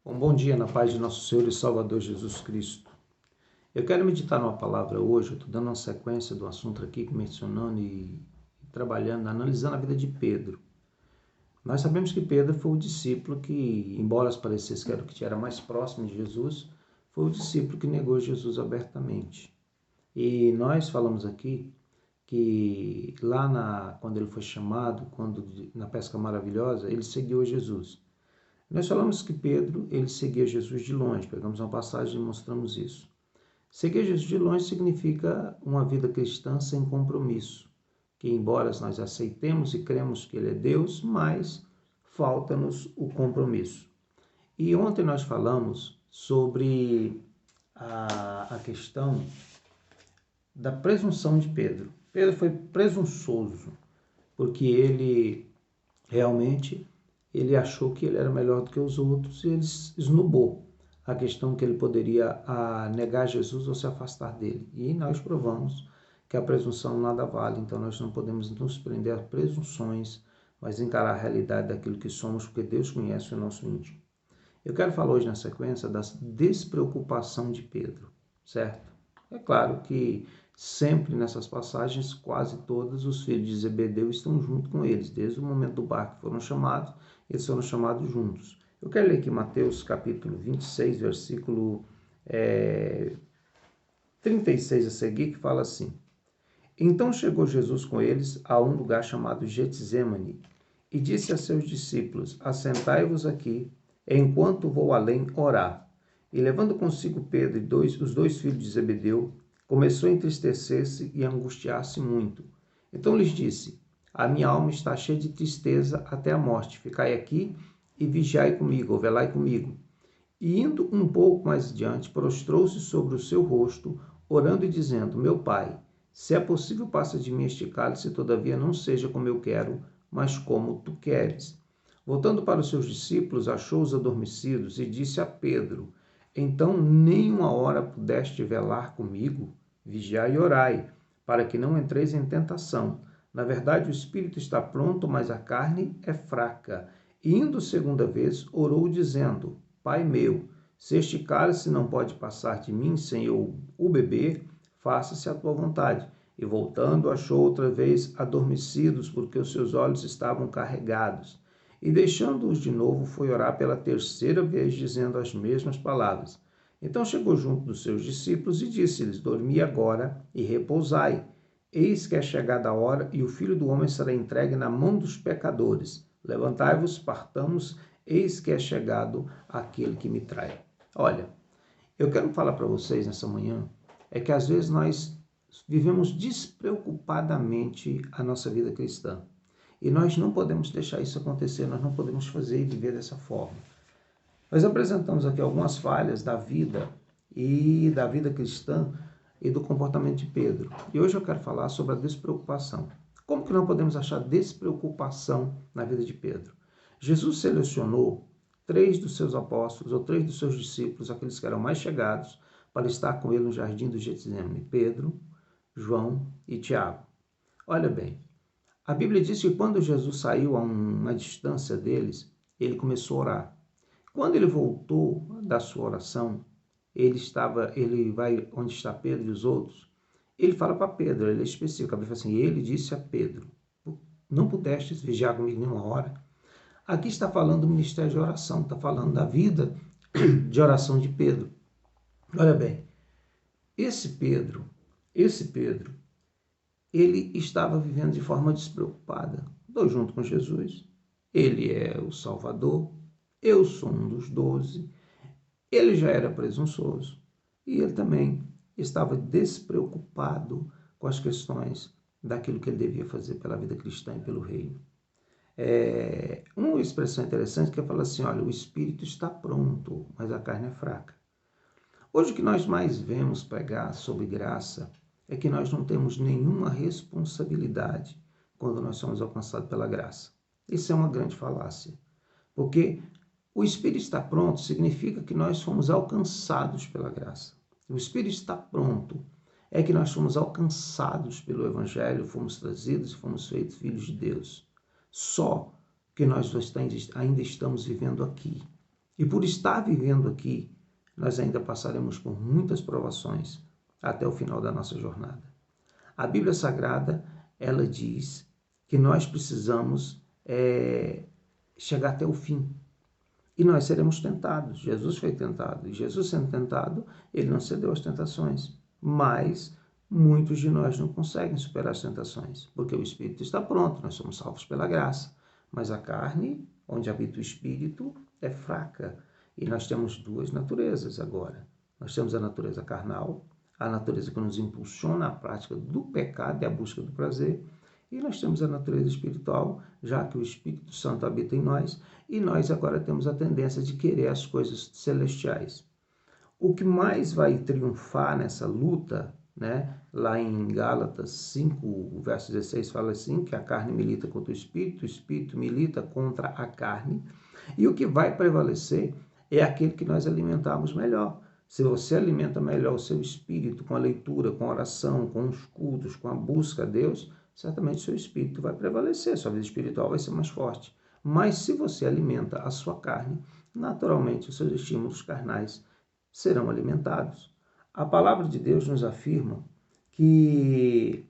Um bom dia na paz de nosso Senhor e Salvador Jesus Cristo. Eu quero meditar numa palavra hoje, eu estou dando uma sequência do assunto aqui, mencionando e trabalhando, analisando a vida de Pedro. Nós sabemos que Pedro foi o discípulo que, embora parecesse que era o que era mais próximo de Jesus, foi o discípulo que negou Jesus abertamente. E nós falamos aqui que lá quando ele foi chamado, na pesca maravilhosa, ele seguiu a Jesus. Nós falamos que Pedro, ele seguia Jesus de longe, pegamos uma passagem e mostramos isso. Seguir Jesus de longe significa uma vida cristã sem compromisso, que embora nós aceitemos e cremos que ele é Deus, mas falta-nos o compromisso. E ontem nós falamos sobre a questão da presunção de Pedro. Pedro foi presunçoso, porque ele realmente achou que ele era melhor do que os outros e ele esnobou a questão que ele poderia negar Jesus ou se afastar dele. E nós provamos que a presunção nada vale, então nós não podemos nos prender a presunções, mas encarar a realidade daquilo que somos, porque Deus conhece o nosso íntimo. Eu quero falar hoje na sequência da despreocupação de Pedro, certo? É claro que sempre nessas passagens, quase todos os filhos de Zebedeu estão junto com eles, desde o momento do barco que foram chamados, eles foram chamados juntos. Eu quero ler aqui Mateus capítulo 26, versículo 36 a seguir, que fala assim: Então chegou Jesus com eles a um lugar chamado Getsêmani e disse a seus discípulos: Assentai-vos aqui, enquanto vou além orar. E levando consigo Pedro e os dois filhos de Zebedeu, começou a entristecer-se e a angustiar-se muito. Então lhes disse: A minha alma está cheia de tristeza até a morte. Ficai aqui e vigiai comigo, ou velai comigo. E indo um pouco mais adiante, prostrou-se sobre o seu rosto, orando e dizendo: Meu Pai, se é possível, passa de mim este cálice, todavia não seja como eu quero, mas como tu queres. Voltando para os seus discípulos, achou-os adormecidos e disse a Pedro: Então nem uma hora pudeste velar comigo? Vigiai e orai, para que não entreis em tentação. Na verdade, o espírito está pronto, mas a carne é fraca. E indo segunda vez, orou dizendo: Pai meu, se este cálice não pode passar de mim sem eu o beber, faça-se a tua vontade. E voltando, achou outra vez adormecidos, porque os seus olhos estavam carregados. E deixando-os de novo, foi orar pela terceira vez, dizendo as mesmas palavras. Então chegou junto dos seus discípulos e disse-lhes: Dormi agora e repousai. Eis que é chegada a hora, e o Filho do Homem será entregue na mão dos pecadores. Levantai-vos, partamos, eis que é chegado aquele que me trai. Olha, eu quero falar para vocês nessa manhã, é que às vezes nós vivemos despreocupadamente a nossa vida cristã. E nós não podemos deixar isso acontecer, nós não podemos fazer e viver dessa forma. Nós apresentamos aqui algumas falhas da vida cristã e do comportamento de Pedro. E hoje eu quero falar sobre a despreocupação. Como que nós podemos achar despreocupação na vida de Pedro? Jesus selecionou 3 dos seus apóstolos ou 3 dos seus discípulos, aqueles que eram mais chegados, para estar com ele no jardim do Getsemane: Pedro, João e Tiago. Olha bem, a Bíblia diz que quando Jesus saiu a uma distância deles, ele começou a orar. Quando ele voltou da sua oração, ele vai onde está Pedro e os outros, ele fala para Pedro, ele é específico, ele fala assim: ele disse a Pedro: não pudestes vigiar comigo nenhuma hora. Aqui está falando do ministério de oração, está falando da vida de oração de Pedro. Olha bem, esse Pedro, ele estava vivendo de forma despreocupada. Estou junto com Jesus, ele é o Salvador, eu sou um dos 12, ele já era presunçoso e ele também estava despreocupado com as questões daquilo que ele devia fazer pela vida cristã e pelo reino. Uma expressão interessante que fala assim: olha, o espírito está pronto, mas a carne é fraca. Hoje o que nós mais vemos pregar sobre graça é que nós não temos nenhuma responsabilidade quando nós somos alcançados pela graça. Isso é uma grande falácia, porque o Espírito está pronto significa que nós fomos alcançados pela graça. O Espírito está pronto é que nós fomos alcançados pelo Evangelho, fomos trazidos e fomos feitos filhos de Deus. Só que nós ainda estamos vivendo aqui. E por estar vivendo aqui, nós ainda passaremos por muitas provações até o final da nossa jornada. A Bíblia Sagrada, ela diz que nós precisamos chegar até o fim. E nós seremos tentados. Jesus foi tentado. E Jesus sendo tentado, ele não cedeu às tentações. Mas muitos de nós não conseguem superar as tentações, porque o Espírito está pronto, nós somos salvos pela graça. Mas a carne, onde habita o Espírito, é fraca. E nós temos duas naturezas agora. Nós temos a natureza carnal, a natureza que nos impulsiona à prática do pecado e à busca do prazer. E nós temos a natureza espiritual, já que o Espírito Santo habita em nós, e nós agora temos a tendência de querer as coisas celestiais. O que mais vai triunfar nessa luta, né? Lá em Gálatas 5, o verso 16 fala assim, que a carne milita contra o Espírito milita contra a carne, e o que vai prevalecer é aquele que nós alimentamos melhor. Se você alimenta melhor o seu espírito com a leitura, com a oração, com os cultos, com a busca a Deus, certamente o seu espírito vai prevalecer, sua vida espiritual vai ser mais forte. Mas se você alimenta a sua carne, naturalmente os seus estímulos carnais serão alimentados. A palavra de Deus nos afirma que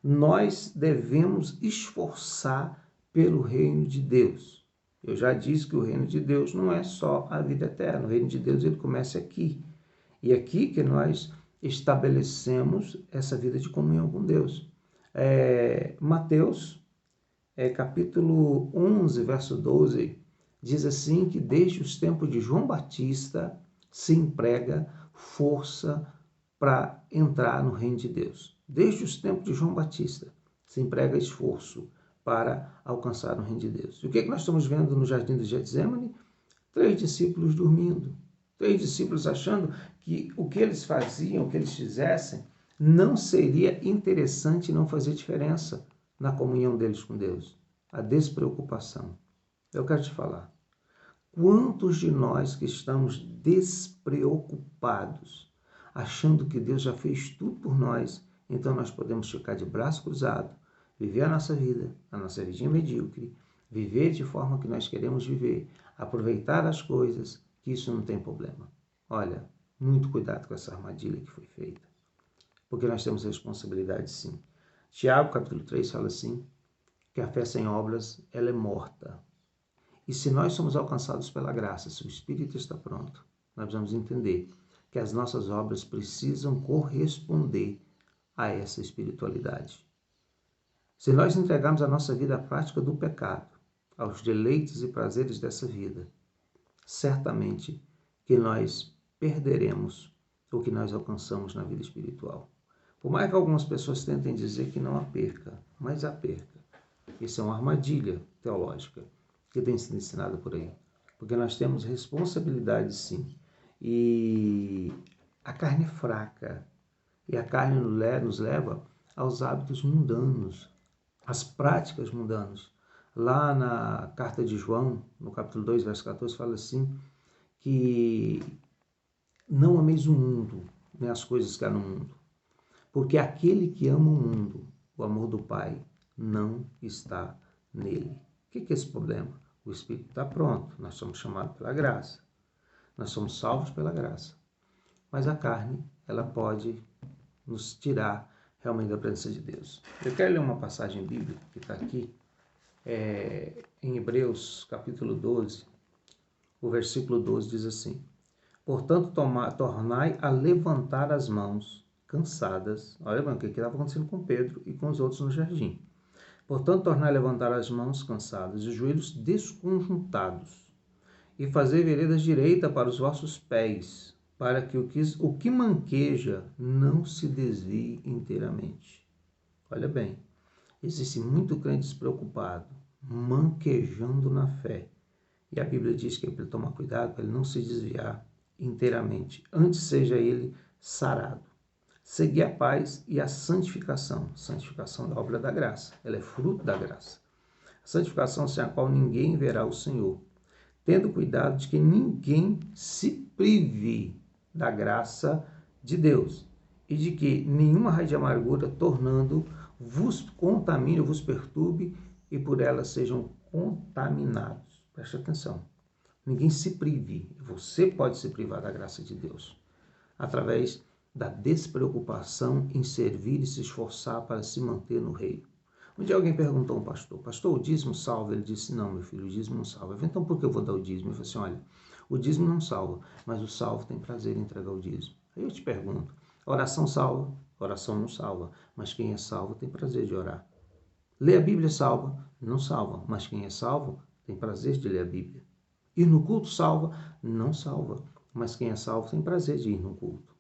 nós devemos esforçar pelo reino de Deus. Eu já disse que o reino de Deus não é só a vida eterna. O reino de Deus ele começa aqui. E é aqui que nós estabelecemos essa vida de comunhão com Deus. Mateus, capítulo 11, verso 12, diz assim que desde os tempos de João Batista se emprega força para entrar no reino de Deus. Desde os tempos de João Batista se emprega esforço para alcançar o reino de Deus. E o que nós estamos vendo no jardim do Getsemane? 3 discípulos dormindo. 3 discípulos achando que o que eles faziam, o que eles fizessem, não seria interessante e não fazer diferença na comunhão deles com Deus. A despreocupação. Eu quero te falar. Quantos de nós que estamos despreocupados, achando que Deus já fez tudo por nós, então nós podemos ficar de braço cruzado, viver a nossa vida vidinha medíocre, viver de forma que nós queremos viver, aproveitar as coisas, que isso não tem problema. Olha, muito cuidado com essa armadilha que foi feita, porque nós temos responsabilidade sim. Tiago, capítulo 3, fala assim, que a fé sem obras, ela é morta. E se nós somos alcançados pela graça, se o Espírito está pronto, nós vamos entender que as nossas obras precisam corresponder a essa espiritualidade. Se nós entregarmos a nossa vida à prática do pecado, aos deleites e prazeres dessa vida, certamente que nós perderemos o que nós alcançamos na vida espiritual. Por mais que algumas pessoas tentem dizer que não a perca, mas a perca. Isso é uma armadilha teológica que tem sido ensinada por aí. Porque nós temos responsabilidade sim. E a carne é fraca. E a carne nos leva aos hábitos mundanos, às práticas mundanas. Lá na carta de João, no capítulo 2, verso 14, fala assim, que não ameis o mundo, nem as coisas que há no mundo. Porque aquele que ama o mundo, o amor do Pai, não está nele. O que é esse problema? O Espírito está pronto, nós somos chamados pela graça. Nós somos salvos pela graça. Mas a carne, ela pode nos tirar realmente da presença de Deus. Eu quero ler uma passagem bíblica que está aqui, em Hebreus, capítulo 12, o versículo 12 diz assim, portanto, tornai a levantar as mãos cansadas. Olha bem, o que estava acontecendo com Pedro e com os outros no jardim. Portanto, tornai a levantar as mãos cansadas e os joelhos desconjuntados, e fazer veredas direita para os vossos pés, para que o que manqueja não se desvie inteiramente. Olha bem, existe muito crente despreocupado, manquejando na fé. E a Bíblia diz que é para ele tomar cuidado, para ele não se desviar inteiramente. Antes seja ele sarado. Seguir a paz e a santificação. Santificação da obra da graça. Ela é fruto da graça. A santificação sem a qual ninguém verá o Senhor. Tendo cuidado de que ninguém se prive da graça de Deus. E de que nenhuma raiz de amargura, tornando, vos contamine, vos perturbe, e por ela sejam contaminados. Preste atenção. Ninguém se prive. Você pode se privar da graça de Deus através da despreocupação em servir e se esforçar para se manter no reino. Um dia alguém perguntou a um pastor, pastor, o dízimo salva? Ele disse, não, meu filho, o dízimo não salva. Eu falei, então por que eu vou dar o dízimo? Ele falou assim, olha, o dízimo não salva, mas o salvo tem prazer em entregar o dízimo. Aí eu te pergunto, a oração salva? A oração não salva, mas quem é salvo tem prazer de orar. Ler a Bíblia salva? Não salva, mas quem é salvo tem prazer de ler a Bíblia. Ir no culto salva? Não salva, mas quem é salvo tem prazer de ir no culto.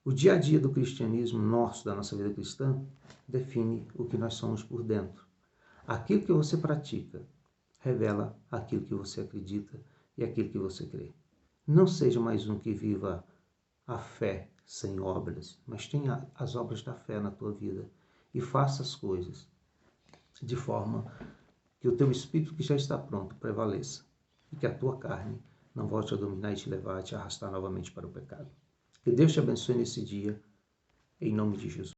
O dia a dia do cristianismo nosso, da nossa vida cristã, define o que nós somos por dentro. Aquilo que você pratica revela aquilo que você acredita e aquilo que você crê. Não seja mais um que viva a fé sem obras, mas tenha as obras da fé na tua vida e faça as coisas de forma que o teu espírito que já está pronto prevaleça e que a tua carne não volte a dominar e te levar a te arrastar novamente para o pecado. Que Deus te abençoe nesse dia, em nome de Jesus.